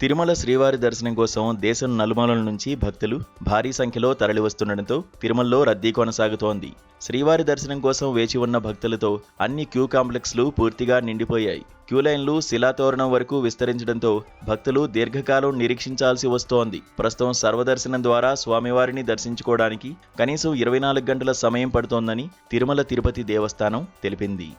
తిరుమల శ్రీవారి దర్శనం కోసం దేశం నలుమూలల నుంచి భక్తులు భారీ సంఖ్యలో తరలివస్తుండటంతో తిరుమలలో రద్దీ కొనసాగుతోంది. శ్రీవారి దర్శనం కోసం వేచి ఉన్న భక్తులతో అన్ని క్యూ కాంప్లెక్స్లు పూర్తిగా నిండిపోయాయి. క్యూలైన్లు శిలాతోరణం వరకు విస్తరించడంతో భక్తులు దీర్ఘకాలం నిరీక్షించాల్సి వస్తోంది. ప్రస్తుతం సర్వదర్శనం ద్వారా స్వామివారిని దర్శించుకోవడానికి కనీసం 24 గంటల సమయం పడుతోందని తిరుమల తిరుపతి దేవస్థానం తెలిపింది.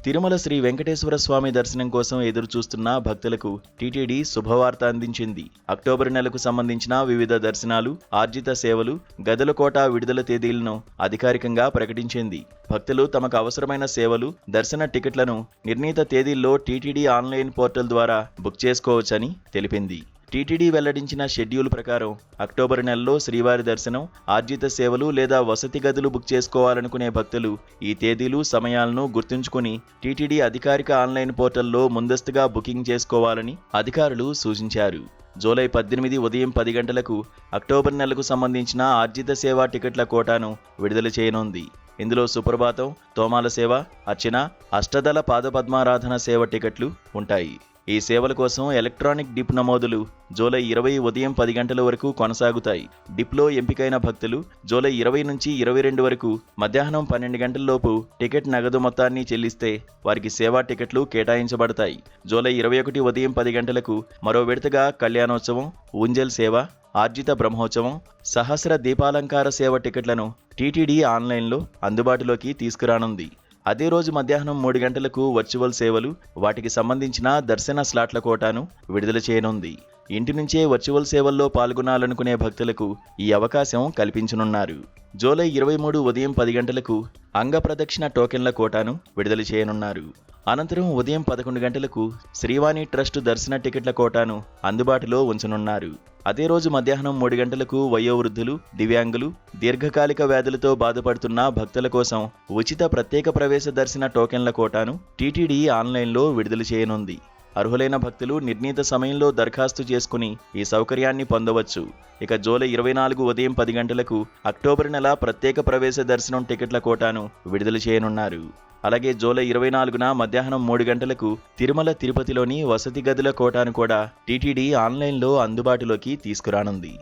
తిరుమల శ్రీ వెంకటేశ్వర స్వామి దర్శనం కోసం ఎదురుచూస్తున్న భక్తులకు టీటీడీ శుభవార్త అందించింది. అక్టోబర్ నెలకు సంబంధించిన వివిధ దర్శనాలు, ఆర్జిత సేవలు, గదుల కోటా విడుదల తేదీలను అధికారికంగా ప్రకటించింది. భక్తులు తమకు అవసరమైన సేవలు, దర్శన టికెట్లను నిర్ణీత తేదీల్లో టీటీడీ ఆన్లైన్ పోర్టల్ ద్వారా బుక్ చేసుకోవచ్చని తెలిపింది. టీటీడీ వెల్లడించిన షెడ్యూల్ ప్రకారం అక్టోబర్ నెలలో శ్రీవారి దర్శనం, ఆర్జిత సేవలు లేదా వసతి గదులు బుక్ చేసుకోవాలనుకునే భక్తులు ఈ తేదీలు, సమయాలను గుర్తుంచుకుని టీటీడీ అధికారిక ఆన్లైన్ పోర్టల్లో ముందస్తుగా బుకింగ్ చేసుకోవాలని అధికారులు సూచించారు. జూలై 18 ఉదయం 10 గంటలకు అక్టోబర్ నెలకు సంబంధించిన ఆర్జిత సేవా టికెట్ల కోటాను విడుదల చేయనుంది. ఇందులో సుప్రభాతం, తోమాల సేవ, అర్చన, అష్టదళ పాదపద్మారాధన సేవ టికెట్లు ఉంటాయి. ఈ సేవల కోసం ఎలక్ట్రానిక్ డిప్ నమోదులు జూలై 20 ఉదయం 10 గంటల వరకు కొనసాగుతాయి. డిప్లో ఎంపికైన భక్తులు జూలై 20 నుంచి 22 వరకు మధ్యాహ్నం 12 గంటలలోపు టికెట్ నగదు మొత్తాన్ని చెల్లిస్తే వారికి సేవా టికెట్లు కేటాయించబడతాయి. జూలై 21 ఉదయం 10 గంటలకు మరో విడతగా కళ్యాణోత్సవం, ఊంజల్ సేవ, ఆర్జిత బ్రహ్మోత్సవం, సహస్ర దీపాలంకార సేవ టికెట్లను టీటీడీ ఆన్లైన్లో అందుబాటులోకి తీసుకురానుంది. అదే రోజు మధ్యాహ్నం 3 గంటలకు వర్చువల్ సేవలు, వాటికి సంబంధించిన దర్శన స్లాట్ల కోటాను విడుదల చేయనుంది. ఇంటి నుంచే వర్చువల్ సేవల్లో పాల్గొనాలనుకునే భక్తులకు ఈ అవకాశం కల్పించనున్నారు. జూలై 23 ఉదయం 10 గంటలకు అంగప్రదక్షిణ టోకెన్ల కోటాను విడుదల చేయనున్నారు. అనంతరం ఉదయం 11 గంటలకు శ్రీవాణి ట్రస్ట్ దర్శన టికెట్ల కోటాను అందుబాటులో ఉంచనున్నారు. అదే రోజు మధ్యాహ్నం 3 గంటలకు వయోవృద్ధులు, దివ్యాంగులు, దీర్ఘకాలిక వ్యాధులతో బాధపడుతున్న భక్తుల కోసం ఉచిత ప్రత్యేక ప్రవేశ దర్శన టోకెన్ల కోటాను టీటీడీ ఆన్లైన్లో విడుదల చేయనుంది. అర్హులైన భక్తులు నిర్ణీత సమయంలో దరఖాస్తు చేసుకుని ఈ సౌకర్యాన్ని పొందవచ్చు. ఇక జూలై 24 ఉదయం 10 గంటలకు అక్టోబర్ నెల ప్రత్యేక ప్రవేశ దర్శనం టికెట్ల కోటాను విడుదల చేయనున్నారు. అలాగే జూలై 24న మధ్యాహ్నం 3 గంటలకు తిరుమల తిరుపతిలోని వసతి గదుల కోటాను కూడా టీటీడీ ఆన్లైన్లో అందుబాటులోకి తీసుకురానుంది.